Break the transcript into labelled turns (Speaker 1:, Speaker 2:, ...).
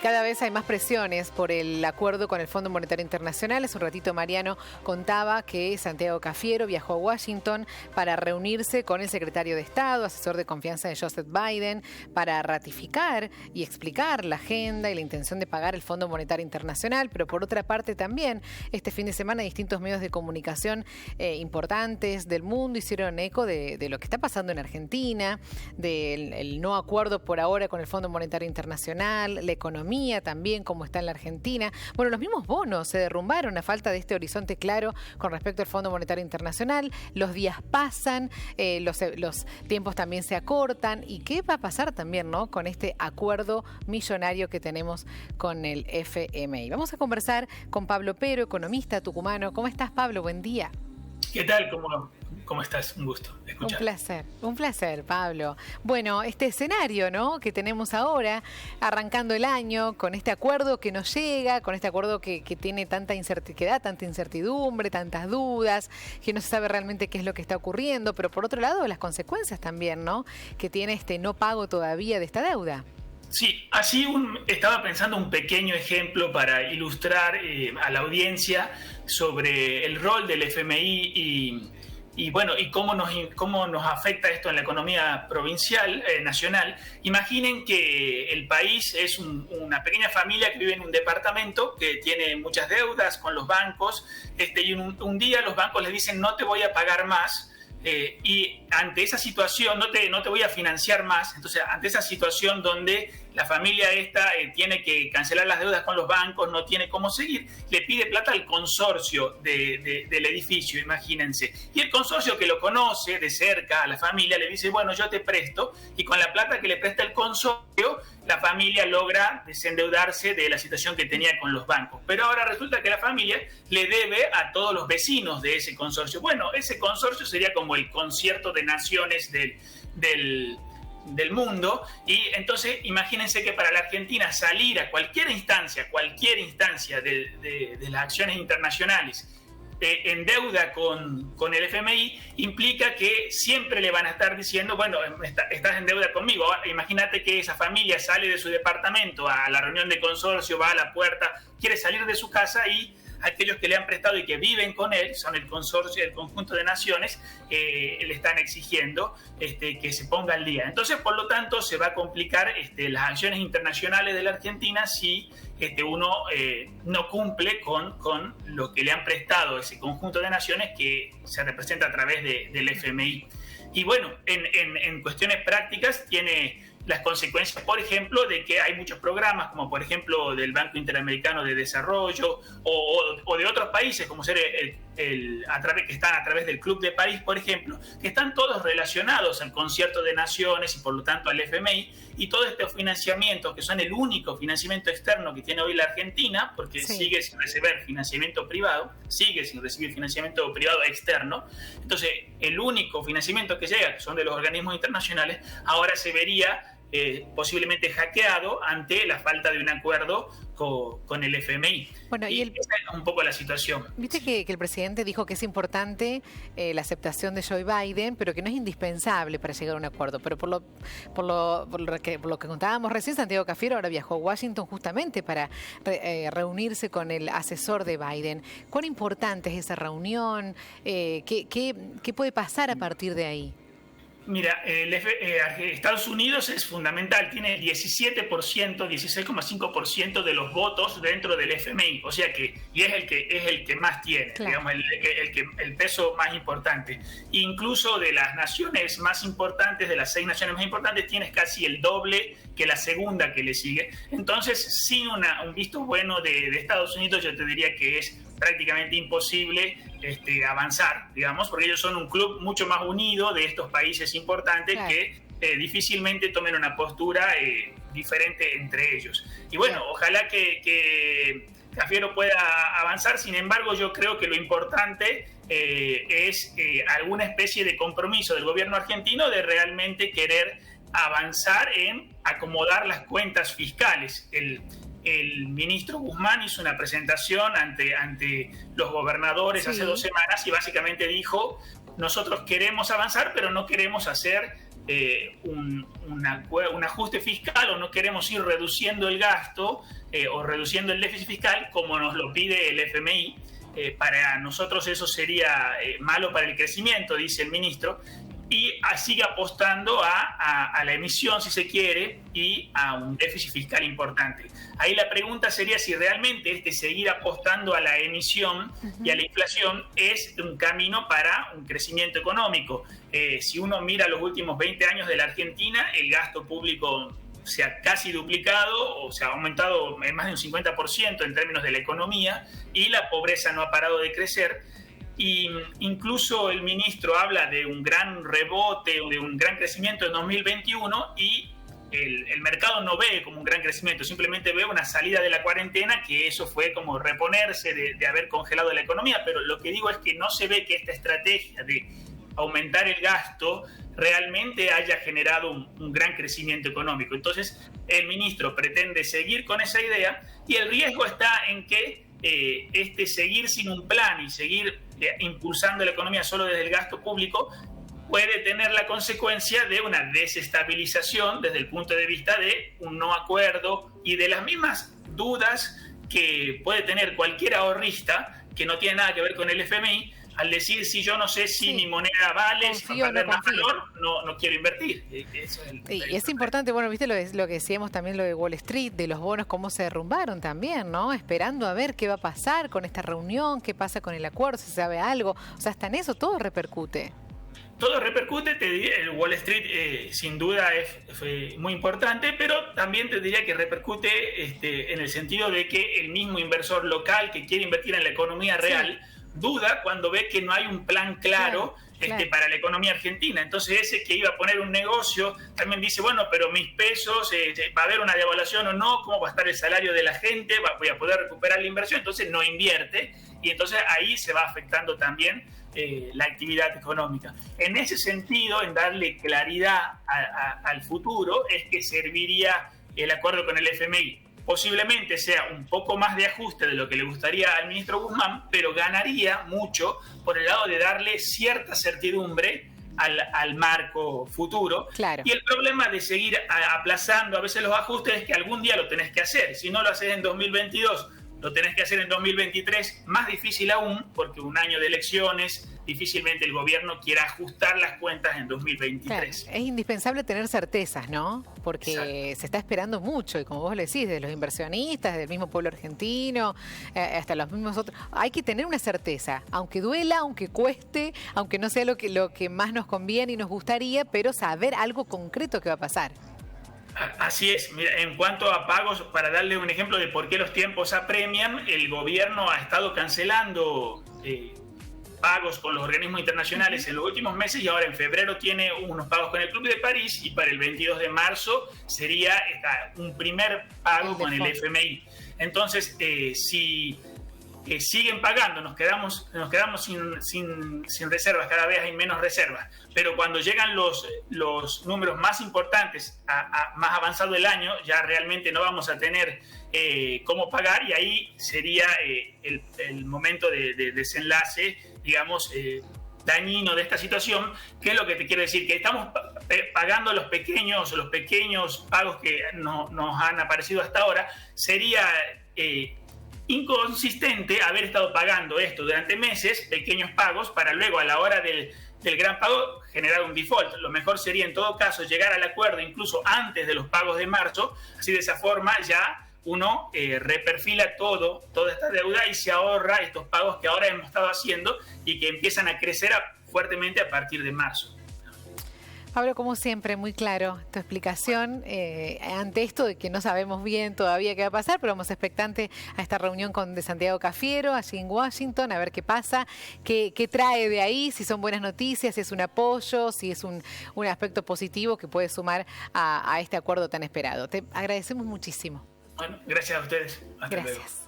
Speaker 1: cada vez hay más presiones por el acuerdo con el Fondo Monetario Internacional. Hace un ratito Mariano contaba que Santiago Cafiero viajó a Washington para reunirse con el secretario de Estado, asesor de confianza de Joseph Biden, para ratificar y explicar la agenda y la intención de pagar el Fondo Monetario Internacional. Pero por otra parte también, este fin de semana distintos medios de comunicación importantes del mundo hicieron eco de lo que está pasando en Argentina, del no acuerdo por ahora con el Fondo Monetario Internacional, la economía también, como está en la Argentina. Bueno, los mismos bonos se derrumbaron a falta de este horizonte claro con respecto al Fondo Monetario Internacional. Los días pasan, los tiempos también se acortan. ¿Y qué va a pasar también, no, con este acuerdo millonario que tenemos con el FMI? Vamos a conversar con Pablo Pero, economista tucumano. ¿Cómo estás, Pablo? Buen día.
Speaker 2: ¿Qué tal? ¿Cómo estás? Un gusto escuchar.
Speaker 1: Un placer, Pablo. Bueno, este escenario, ¿no?, que tenemos ahora, arrancando el año, con este acuerdo que nos llega, con este acuerdo que tiene tanta incertidumbre, tantas dudas, que no se sabe realmente qué es lo que está ocurriendo, pero por otro lado, las consecuencias también, ¿no?, que tiene este no pago todavía de esta deuda.
Speaker 2: Sí, así estaba pensando un pequeño ejemplo para ilustrar a la audiencia sobre el rol del FMI y cómo nos afecta esto en la economía provincial, nacional. Imaginen que el país es una pequeña familia que vive en un departamento que tiene muchas deudas con los bancos, y un día los bancos les dicen no te voy a pagar más. Y ante esa situación, no te voy a financiar más. Entonces, ante esa situación donde la familia esta tiene que cancelar las deudas con los bancos, no tiene cómo seguir, le pide plata al consorcio del edificio, imagínense. Y el consorcio, que lo conoce de cerca a la familia, le dice, bueno, yo te presto, y con la plata que le presta el consorcio, la familia logra desendeudarse de la situación que tenía con los bancos. Pero ahora resulta que la familia le debe a todos los vecinos de ese consorcio. Bueno, ese consorcio sería como el concierto de naciones del mundo, y entonces imagínense que para la Argentina salir a cualquier instancia de las acciones internacionales en deuda con el FMI implica que siempre le van a estar diciendo, bueno, estás en deuda conmigo. Imagínate que esa familia sale de su departamento a la reunión de consorcio, va a la puerta, quiere salir de su casa, y aquellos que le han prestado y que viven con él, son el consorcio, el conjunto de naciones, le están exigiendo que se ponga al día. Entonces, por lo tanto, se va a complicar las acciones internacionales de la Argentina si uno no cumple con lo que le han prestado ese conjunto de naciones que se representa a través del FMI. Y bueno, en cuestiones prácticas tiene las consecuencias, por ejemplo, de que hay muchos programas, como por ejemplo del Banco Interamericano de Desarrollo o de otros países, como ser que están a través del Club de París, por ejemplo, que están todos relacionados al concierto de naciones y por lo tanto al FMI, y todos estos financiamientos, que son el único financiamiento externo que tiene hoy la Argentina, porque sigue sin recibir financiamiento privado externo. Entonces, el único financiamiento que llega, que son de los organismos internacionales, ahora se vería posiblemente hackeado ante la falta de un acuerdo con el FMI. Bueno, y esa es un poco la situación.
Speaker 1: Viste que el presidente dijo que es importante la aceptación de Joe Biden, pero que no es indispensable para llegar a un acuerdo. Pero por lo que contábamos recién, Santiago Cafiero ahora viajó a Washington justamente para reunirse con el asesor de Biden. ¿Cuán importante es esa reunión? ¿Qué puede pasar a partir de ahí?
Speaker 2: Mira, Estados Unidos es fundamental, tiene 16,5% de los votos dentro del FMI, o sea que, y es el que más tiene, claro, digamos, el peso más importante. Incluso de las naciones más importantes, de las 6 naciones más importantes, tienes casi el doble que la segunda que le sigue. Entonces, sin un visto bueno de Estados Unidos, yo te diría que es prácticamente imposible avanzar, digamos, porque ellos son un club mucho más unido de estos países importantes, claro, que difícilmente tomen una postura diferente entre ellos. Y bueno, claro, ojalá que Cafiero pueda avanzar. Sin embargo, yo creo que lo importante es alguna especie de compromiso del gobierno argentino de realmente querer avanzar en acomodar las cuentas fiscales. El ministro Guzmán hizo una presentación ante los gobernadores hace 2 semanas y básicamente dijo, nosotros queremos avanzar, pero no queremos hacer un ajuste fiscal o no queremos ir reduciendo el gasto o reduciendo el déficit fiscal como nos lo pide el FMI. Para nosotros eso sería malo para el crecimiento, dice el ministro, y sigue apostando a la emisión, si se quiere, y a un déficit fiscal importante. Ahí la pregunta sería si realmente seguir apostando a la emisión y a la inflación es un camino para un crecimiento económico. Si uno mira los últimos 20 años de la Argentina, el gasto público se ha casi duplicado o se ha aumentado en más de un 50% en términos de la economía, y la pobreza no ha parado de crecer. Y incluso el ministro habla de un gran rebote o de un gran crecimiento en 2021 y el mercado no ve como un gran crecimiento, simplemente ve una salida de la cuarentena, que eso fue como reponerse de haber congelado la economía. Pero lo que digo es que no se ve que esta estrategia de aumentar el gasto realmente haya generado un gran crecimiento económico. Entonces el ministro pretende seguir con esa idea y el riesgo está en que seguir sin un plan y seguir impulsando la economía solo desde el gasto público puede tener la consecuencia de una desestabilización desde el punto de vista de un no acuerdo y de las mismas dudas que puede tener cualquier ahorrista que no tiene nada que ver con el FMI, al decir, si yo no sé si mi moneda vale, si va a perder más valor, no quiero invertir. Eso
Speaker 1: es importante, bueno, viste lo que decíamos también, lo de Wall Street, de los bonos, cómo se derrumbaron también, ¿no? Esperando a ver qué va a pasar con esta reunión, qué pasa con el acuerdo, si se sabe algo. O sea, hasta en eso todo repercute.
Speaker 2: Todo repercute, te diría, el Wall Street sin duda fue muy importante, pero también te diría que repercute en el sentido de que el mismo inversor local que quiere invertir en la economía real duda cuando ve que no hay un plan claro para la economía argentina. Entonces ese que iba a poner un negocio también dice, bueno, pero mis pesos, ¿va a haber una devaluación o no? ¿Cómo va a estar el salario de la gente? ¿Voy a poder recuperar la inversión? Entonces no invierte y entonces ahí se va afectando también la actividad económica. En ese sentido, en darle claridad al futuro, es que serviría el acuerdo con el FMI. Posiblemente sea un poco más de ajuste de lo que le gustaría al ministro Guzmán, pero ganaría mucho por el lado de darle cierta certidumbre al marco futuro.
Speaker 1: Claro.
Speaker 2: Y el problema de seguir aplazando a veces los ajustes es que algún día lo tenés que hacer. Si no lo haces en 2022, lo tenés que hacer en 2023, más difícil aún, porque un año de elecciones, difícilmente el gobierno quiera ajustar las cuentas en 2023.
Speaker 1: Claro, es indispensable tener certezas, ¿no? Porque
Speaker 2: Exacto.
Speaker 1: se está esperando mucho, y como vos le decís, de los inversionistas, del mismo pueblo argentino, hasta los mismos otros. Hay que tener una certeza, aunque duela, aunque cueste, aunque no sea lo que más nos conviene y nos gustaría, pero saber algo concreto que va a pasar.
Speaker 2: Así es. Mira, en cuanto a pagos, para darle un ejemplo de por qué los tiempos apremian, el gobierno ha estado cancelando pagos con los organismos internacionales en los últimos meses y ahora en febrero tiene unos pagos con el Club de París y para el 22 de marzo sería un primer pago con el FMI. Entonces, si siguen pagando, nos quedamos sin reservas, cada vez hay menos reservas, pero cuando llegan los números más importantes, más avanzado el año, ya realmente no vamos a tener cómo pagar y ahí sería el momento de desenlace, digamos, dañino de esta situación. ¿Qué es lo que te quiero decir? Que estamos pagando los pequeños pagos que nos han aparecido hasta ahora. Sería inconsistente haber estado pagando esto durante meses, pequeños pagos, para luego a la hora del gran pago generar un default. Lo mejor sería en todo caso llegar al acuerdo incluso antes de los pagos de marzo, así de esa forma ya uno reperfila toda esta deuda y se ahorra estos pagos que ahora hemos estado haciendo y que empiezan a crecer fuertemente a partir de marzo.
Speaker 1: Pablo, como siempre, muy claro tu explicación ante esto de que no sabemos bien todavía qué va a pasar, pero vamos expectante a esta reunión de Santiago Cafiero allí en Washington, a ver qué pasa, qué trae de ahí, si son buenas noticias, si es un apoyo, si es un aspecto positivo que puede sumar a este acuerdo tan esperado. Te agradecemos muchísimo.
Speaker 2: Bueno, gracias a ustedes. Hasta luego.
Speaker 1: Gracias.